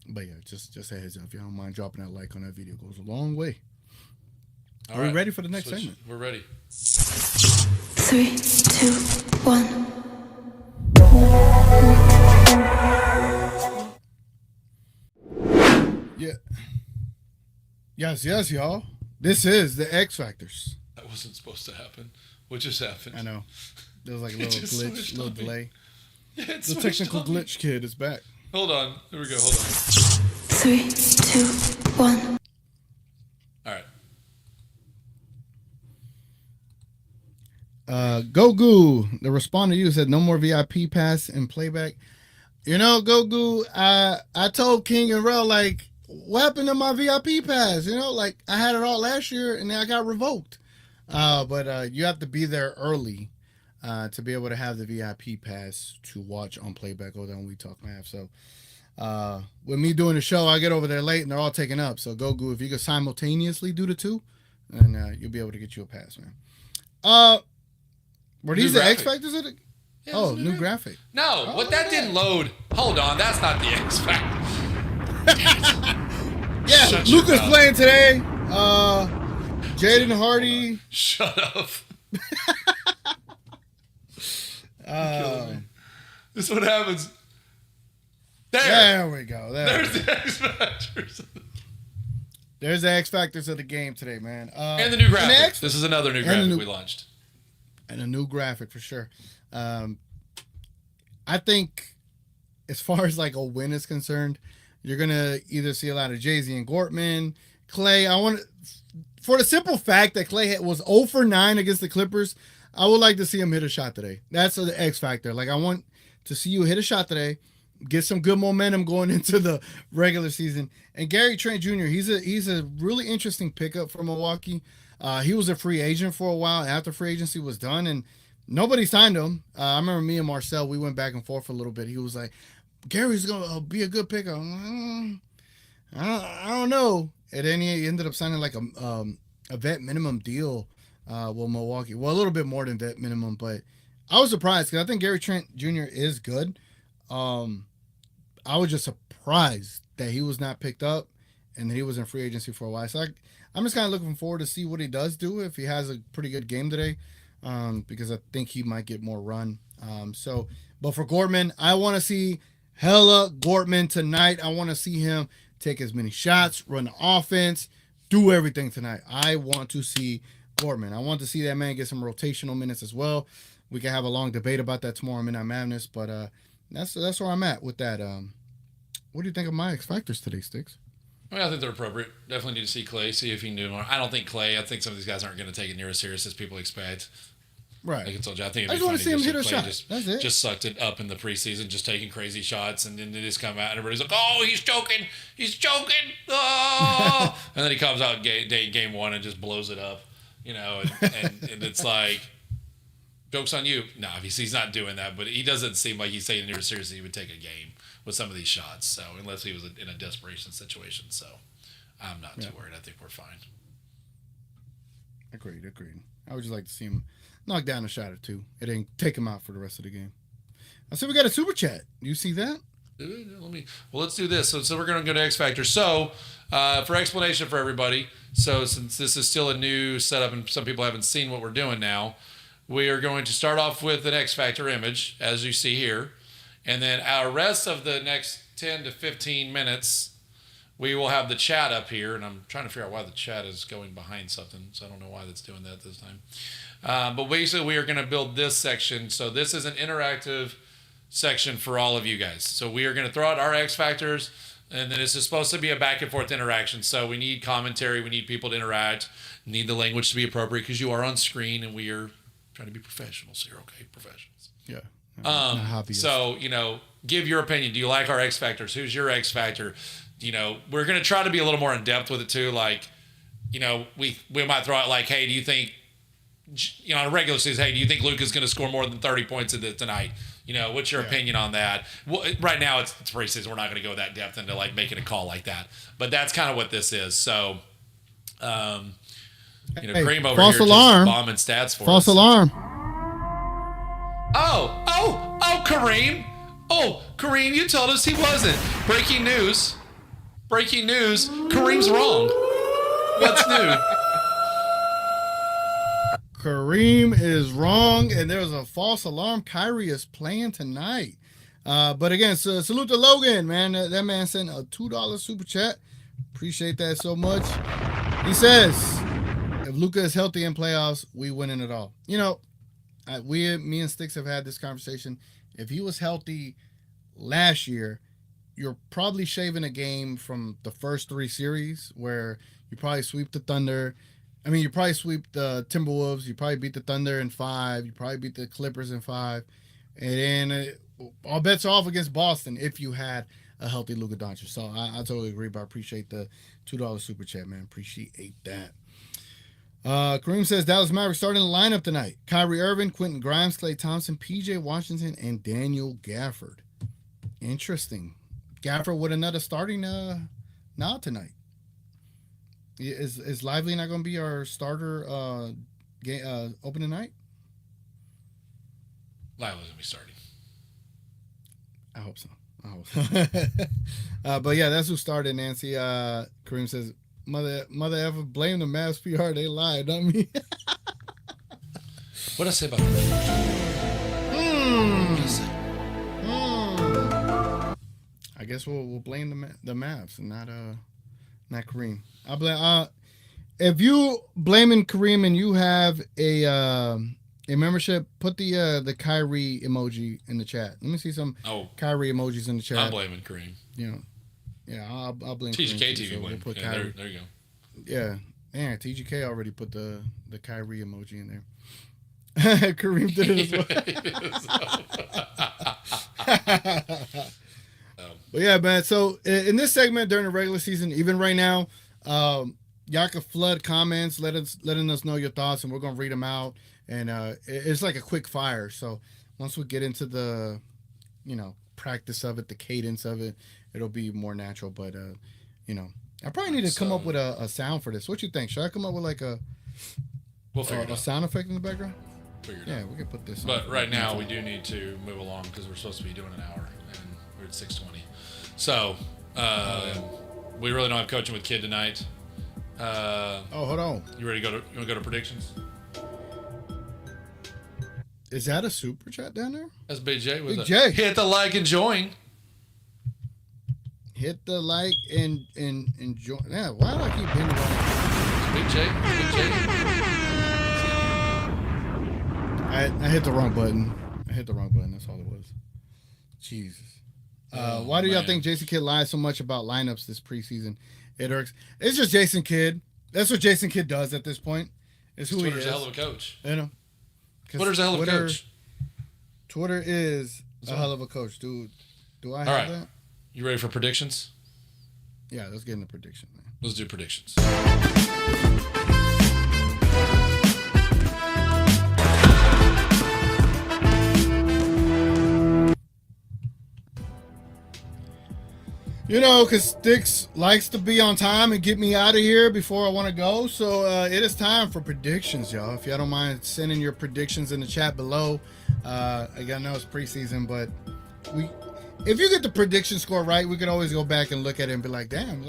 yeah, just a heads up. If you don't mind dropping that like on that video, goes a long way. Are we ready for the next segment? We're ready. 3, 2, 1. Yeah. Yes, y'all. This is the X Factors. That wasn't supposed to happen. What just happened? I know. There was like a little glitch, little delay. Yeah, the technical glitch kid is back. Hold on. Here we go. Hold on. 3, 2, 1. All right. Gogu, the respond to you said no more VIP pass and playback. You know, Gogu, I told King and Rel, like, what happened to my VIP pass? You know, like, I had it all last year and then I got revoked. But you have to be there early to be able to have the VIP pass to watch on playback or when we talk Mavs. So with me doing the show, I get over there late and they're all taken up. So Gogu, if you could simultaneously do the two, then you'll be able to get you a pass, man. Were these the X Factors? Yeah, new graphic. No, that didn't load. Hold on, that's not the X Factor. Yeah, Luka's playing today. Jaden Hardy. Shut up. This is what happens. There we go. There's the X Factors. There's the X Factors of the game today, man. And the new graphic. This is another new graphic we launched. And a new graphic for sure. I think as far as like a win is concerned, you're going to either see a lot of Jay-Z and Gortman. Clay, for the simple fact that Clay was 0 for 9 against the Clippers, I would like to see him hit a shot today. That's the X factor. Like, I want to see you hit a shot today, get some good momentum going into the regular season. And Gary Trent Jr., he's a really interesting pickup for Milwaukee. He was a free agent for a while after free agency was done, and nobody signed him. I remember me and Marcel, we went back and forth a little bit. He was like, Gary's going to be a good pickup. I don't know. And then he ended up signing like a vet minimum deal with Milwaukee. Well, a little bit more than vet minimum, but I was surprised because I think Gary Trent Jr. is good. I was just surprised that he was not picked up and that he was in free agency for a while. So I'm just kind of looking forward to see what he does do if he has a pretty good game today, because I think he might get more run. But for Gortman, I want to see hella Gortman tonight. I want to see him take as many shots, run the offense, do everything tonight. I want to see Gortman. I want to see that man get some rotational minutes as well. We can have a long debate about that tomorrow in Midnight Madness, but that's where I'm at with that. What do you think of my X Factors today, Sticks? I think they're appropriate. Definitely need to see Clay, see if he can do more. I don't think Clay. I think some of these guys aren't going to take it near as serious as people expect. Right. Like I told you, I think I just want to see him hit a shot. That's it. Just sucked it up in the preseason, just taking crazy shots, and then they just come out and everybody's like, "Oh, he's choking! He's choking!" Oh! And then he comes out game one and just blows it up, and it's like, joke's on you. No, he's not doing that, but he doesn't seem like he's taking it seriously. He would take a game with some of these shots. So unless he was in a desperation situation, so I'm not too worried. I think we're fine. Agreed. I would just like to see him knock down a shot or two. It ain't take him out for the rest of the game. I said we got a super chat. Do you see that? Let's do this. So we're going to go to X Factor. So for explanation for everybody, so since this is still a new setup and some people haven't seen what we're doing now, we are going to start off with an X Factor image, as you see here. And then our rest of the next 10 to 15 minutes, we will have the chat up here. And I'm trying to figure out why the chat is going behind something. So I don't know why that's doing that this time. But basically, we are going to build this section. So this is an interactive section for all of you guys. So we are going to throw out our X Factors. And then this is supposed to be a back and forth interaction. So we need commentary. We need people to interact. We need the language to be appropriate because you are on screen and we are trying to be professionals here. Okay, professionals. Yeah. So, give your opinion. Do you like our X Factors? Who's your X Factor? We're going to try to be a little more in depth with it too. Like, we might throw out like, hey, do you think, on a regular season, hey, do you think Luka's going to score more than 30 points tonight? What's your opinion on that? Well, right now it's preseason. We're not going to go that depth into like making a call like that. But that's kind of what this is. So, Kareem over false here alarm. just bombing stats for us. False alarm. Oh, Kareem. Oh, Kareem, you told us he wasn't. Breaking news. Kareem's wrong. What's new? Kareem is wrong, and there's a false alarm. Kyrie is playing tonight. But again, salute to Logan, man. That man sent a $2 super chat. Appreciate that so much. He says, if Luka is healthy in playoffs, we winning it all. Me and Sticks have had this conversation. If he was healthy last year, you're probably shaving a game from the first 3 series where you probably sweep the Thunder. You probably sweep the Timberwolves. You probably beat the Thunder in 5. You probably beat the Clippers in 5. And then all bets are off against Boston if you had a healthy Luka Doncic. So I totally agree, but I appreciate the $2 super chat, man. Appreciate that. Kareem says Dallas Mavericks starting the lineup tonight. Kyrie Irving, Quentin Grimes, Klay Thompson, PJ Washington, and Daniel Gafford. Interesting. Gafford with another starting now tonight. Is Lively not going to be our starter opening night? Lively's going to be starting. I hope so. But yeah, that's who started, Nancy. Kareem says, Mother ever blame the Mavs PR. They lied, not me. What did I say about that? guess we'll blame the Mavs and not Kareem. I blame if you blaming Kareem and you have a membership, put the Kyrie emoji in the chat. Let me see some Kyrie emojis in the chat. I'm blaming Kareem. You know, yeah, I'll blame TGK Kareem. TV blame. Put Yeah, Kyrie. there you go. Yeah, man, TGK already put the Kyrie emoji in there. Kareem did it as well. But yeah, man. So in this segment during the regular season, even right now, y'all can flood comments, letting us know your thoughts, and we're gonna read them out. And it's like a quick fire. So once we get into the, practice of it, the cadence of it, it'll be more natural. But I probably need to come up with a sound for this. What you think? Should I come up with like a sound effect in the background? Yeah, we can put this. But right now we do need to move along because we're supposed to be doing an hour, and we're at 6:20. So we really don't have coaching with Kid tonight. Hold on. You ready to go? You want to go to predictions? Is that a super chat down there? That's Big J with Big J. Hit the like and join. Hit the like and join. Yeah, why do I keep hitting the like? Big J. I hit the wrong button. That's all it was. Jesus. Why do y'all think Jason Kidd lies so much about lineups this preseason? It irks. It's just Jason Kidd. That's what Jason Kidd does at this point. It's who Twitter's he is. a hell of a coach. Twitter's a hell of a coach. Twitter is a hell of a coach, dude. Do I have that? You ready for predictions? Yeah, let's get into prediction, man. Let's do predictions. Because Sticks likes to be on time and get me out of here before I want to go. So it is time for predictions, y'all. If y'all don't mind sending your predictions in the chat below. I know it's preseason, but if you get the prediction score right, we can always go back and look at it and be like, damn,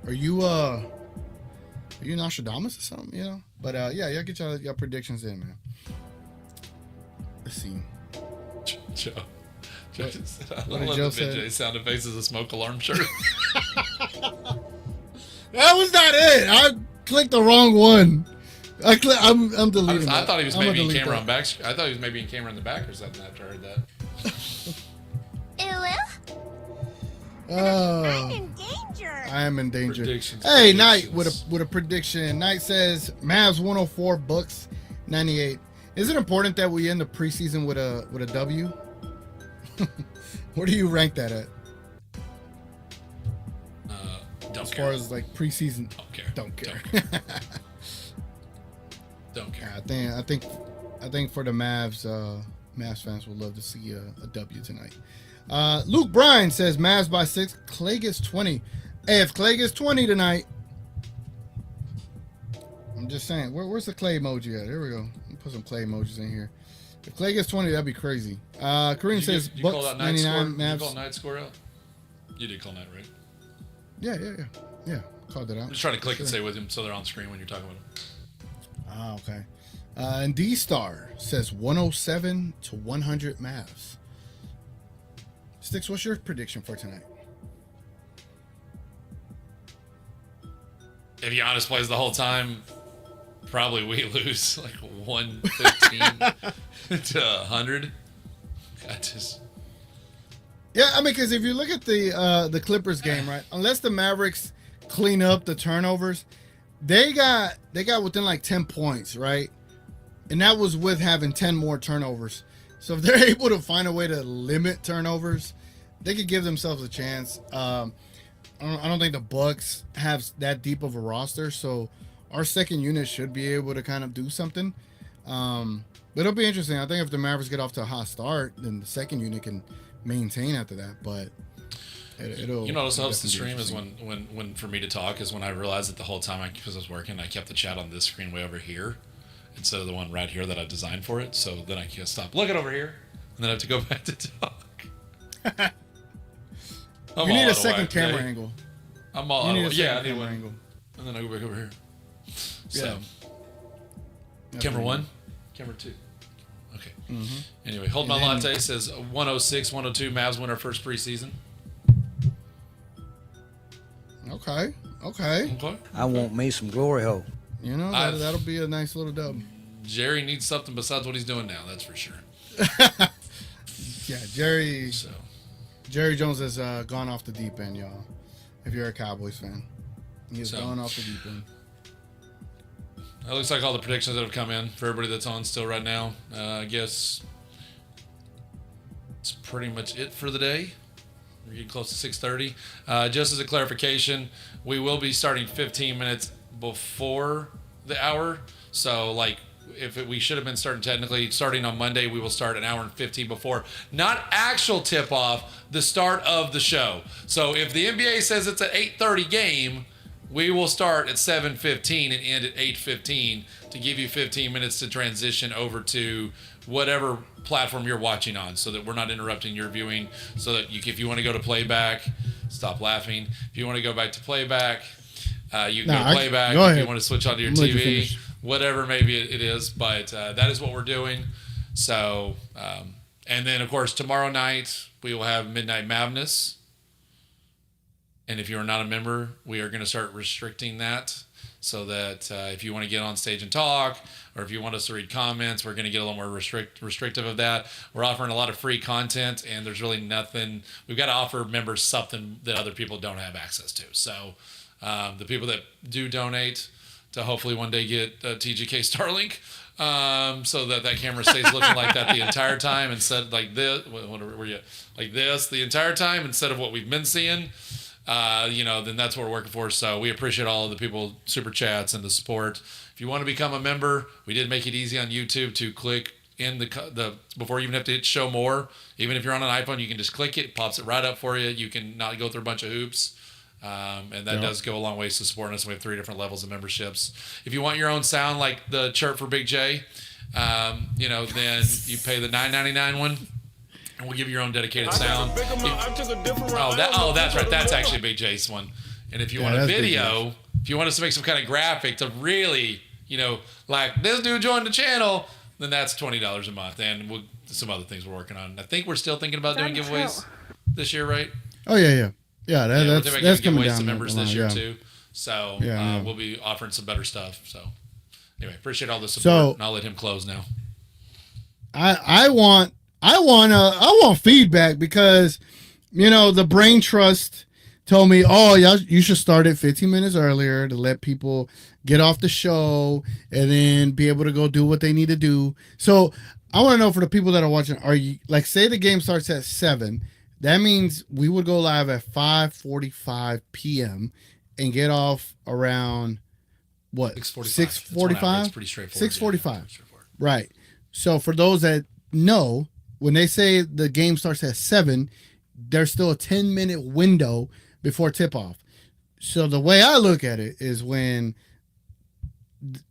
are you Nostradamus or something, But yeah, y'all get your predictions in, man. Let's see. Joe. I What did love Joe the Big say? J sound effects as a smoke alarm shirt. That was not it. I clicked the wrong one. I'm deleting I that. thought he was I'm gonna maybe in delete camera that. on back. I thought he was maybe in camera in the back or something after I heard that. I'm in danger. I am in danger. Predictions. Hey, Knight with a prediction. Knight says Mavs 104, Bucks 98. Is it important that we end the preseason with a W? Where do you rank that at? As far as like preseason, don't care. Don't care. I think for the Mavs, Mavs fans would love to see a W tonight. Luke Bryan says Mavs by 6. Clay gets 20. Hey, if Clay gets 20 tonight, I'm just saying. Where's the Clay emoji at? Here we go. Let me put some Clay emojis in here. If Clay gets 20, that'd be crazy. Kareem says Bucks 99. Mavs. Did you call Night score out? You did call Night, right? Yeah. Called that out. I'm just trying to click and say with him so they're on screen when you're talking about them. Okay. And D-Star says 107 to 100 Mavs. Sticks, what's your prediction for tonight? If Giannis plays the whole time, probably we lose like 115 to 100. Yeah, I mean, because if you look at the Clippers game, right? Unless the Mavericks clean up the turnovers, they got within like 10 points, right? And that was with having 10 more turnovers. So if they're able to find a way to limit turnovers, they could give themselves a chance. I don't think the Bucks have that deep of a roster, so our second unit should be able to kind of do something. But it'll be interesting. I think if the Mavericks get off to a hot start, then the second unit can maintain after that. But it'll. You know what also helps the stream is when for me to talk is when I realized that the whole time because I was working, I kept the chat on this screen way over here instead of the one right here that I designed for it. So then I can stop looking over here and then I have to go back to talk. You need a second camera angle. I'm all you need out of a way. second camera angle. And then I go back over here. So, Yeah. camera 1, camera 2. Okay. Anyway, Hold My Latte says 106, 102. Mavs win our first preseason. Okay. Okay. I want me some glory hole. You know, that'll be a nice little dub. Jerry needs something besides what he's doing now. That's for sure. Yeah, Jerry So Jones has gone off the deep end, y'all. If you're a Cowboys fan, he's gone off the deep end. that looks like all the predictions that have come in for everybody that's on still right now. I guess it's pretty much it for the day. We're getting close to 6:30. Just as a clarification, we will be starting 15 minutes before the hour. So, like, we should have been starting on Monday, we will start an hour and 15 before. Not actual tip-off, the start of the show. So if the NBA says it's an 8:30 game, we will start at 7:15 and end at 8:15 to give you 15 minutes to transition over to whatever platform you're watching on, so that we're not interrupting your viewing, so that if you want to go to playback, stop laughing. If you want to go back to playback, you can go to playback. If you want to switch onto your TV, whatever maybe it is. But that is what we're doing. So, and then, of course, tomorrow night we will have Midnight Madness. And if you are not a member, we are going to start restricting that, so that if you want to get on stage and talk, or if you want us to read comments, we're going to get a little more restrictive of that. We're offering a lot of free content, and there's really nothing. We've got to offer members something that other people don't have access to. So the people that do donate to hopefully one day get a TGK Starlink, so that camera stays looking like that the entire time, instead like this. Where you like this the entire time instead of what we've been seeing. Then that's what we're working for. So we appreciate all of the people, super chats, and the support. If you want to become a member, we did make it easy on YouTube to click in the before you even have to hit show more. Even if you're on an iPhone, you can just click it. It pops it right up for you. You can not go through a bunch of hoops. And that does go a long ways to supporting us. We have 3 different levels of memberships. If you want your own sound, like the chirp for Big J, then you pay the $9.99 one. And we'll give you your own dedicated sound. That's right. That's actually Big J's one. And if you want a video, if you want us to make some kind of graphic to really, like this dude joined the channel, then that's $20 a month. And some other things we're working on. I think we're still thinking about doing giveaways this year, right? Oh, yeah. Yeah, that's coming down. To members this year too. So we'll be offering some better stuff. So anyway, appreciate all the support. And I'll let him close now. I want feedback, because the Brain Trust told me, you should start it 15 minutes earlier to let people get off the show and then be able to go do what they need to do. So I want to know, for the people that are watching, are you, like, say the game starts at 7, that means we would go live at 5:45 p.m. and get off around what? 6:45. It's pretty straightforward. 6:45. Right. So for those that know, when they say the game starts at 7, there's still a 10-minute window before tip-off. So the way I look at it is, when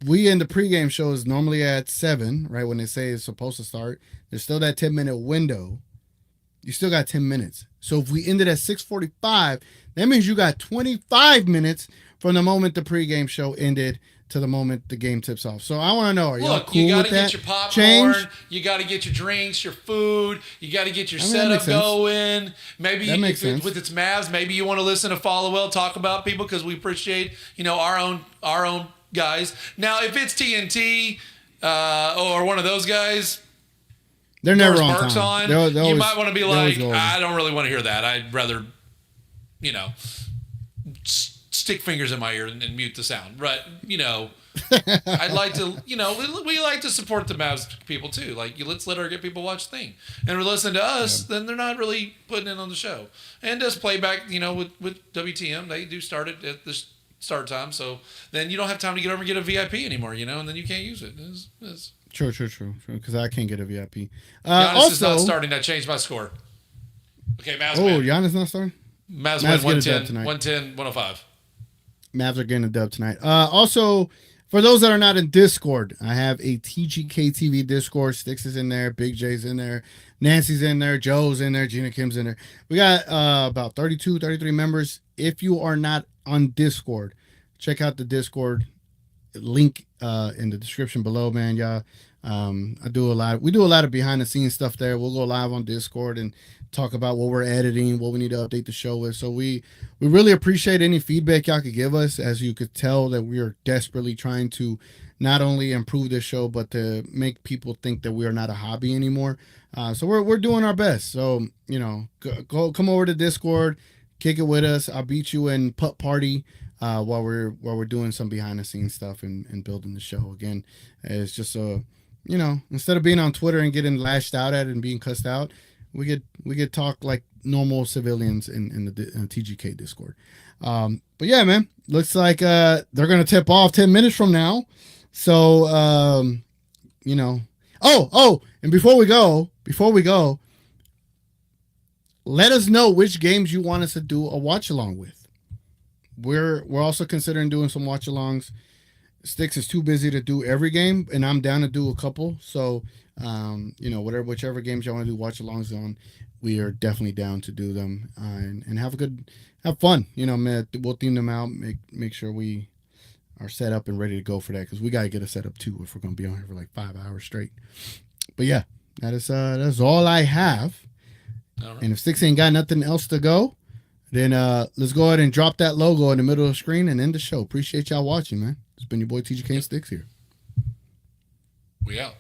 we end the pregame show is normally at 7, right? When they say it's supposed to start, there's still that 10-minute window. You still got 10 minutes. So if we ended at 6:45, that means you got 25 minutes from the moment the pregame show ended to the moment the game tips off. So I want to know, are y'all cool you got with to that? Get your popcorn, change? You got to get your drinks, your food, you got to get your setup going. Maybe with its Mavs, maybe you want to listen to Followell talk about people, because we appreciate, our own guys. Now, if it's TNT or one of those guys, they're never on time. You might want to be like, I don't really want to hear that. I'd rather, stick fingers in my ear and mute the sound. But, I'd like to, we like to support the Mavs people too. Like, let's let our people watch the thing. And listen to us, then they're not really putting in on the show. And just playback, with WTM, they do start it at the start time. So then you don't have time to get over and get a VIP anymore, and then you can't use it. It's True. Because I can't get a VIP. Giannis is not starting. That changed my score. Okay, Mavs win. Giannis not starting? Mavs win 110, 105. Mavs are getting a dub tonight. Also, for those that are not in Discord, I have a TGK TV Discord. Sticks is in there. Big J's in there. Nancy's in there. Joe's in there. Gina Kim's in there. We got about 32, 33 members. If you are not on Discord, check out the Discord link in the description below, man. Y'all We do a lot of behind the scenes stuff there. We'll go live on Discord and talk about what we're editing, what we need to update the show with. So we really appreciate any feedback y'all could give us. As you could tell, that we are desperately trying to not only improve this show, but to make people think that we are not a hobby anymore. So we're doing our best. So, go come over to Discord, kick it with us. I'll beat you in putt party while we're doing some behind the scenes stuff and building the show. Again, it's just instead of being on Twitter and getting lashed out at and being cussed out, we could talk like normal civilians in the TGK Discord. But yeah, man, looks like they're gonna tip off 10 minutes from now. So and before we go, let us know which games you want us to do a watch along with. We're also considering doing some watch alongs. Sticks is too busy to do every game, and I'm down to do a couple. So, whichever games you want to do watch alongs on, we are definitely down to do them and have fun. We'll theme them out, make sure we are set up and ready to go for that, because we got to get a setup too if we're going to be on here for like 5 hours straight. But yeah, that's all I have. All right. And if Sticks ain't got nothing else to go, then let's go ahead and drop that logo in the middle of the screen and end the show. Appreciate y'all watching, man. It's been your boy TGK and Sticks here. We out.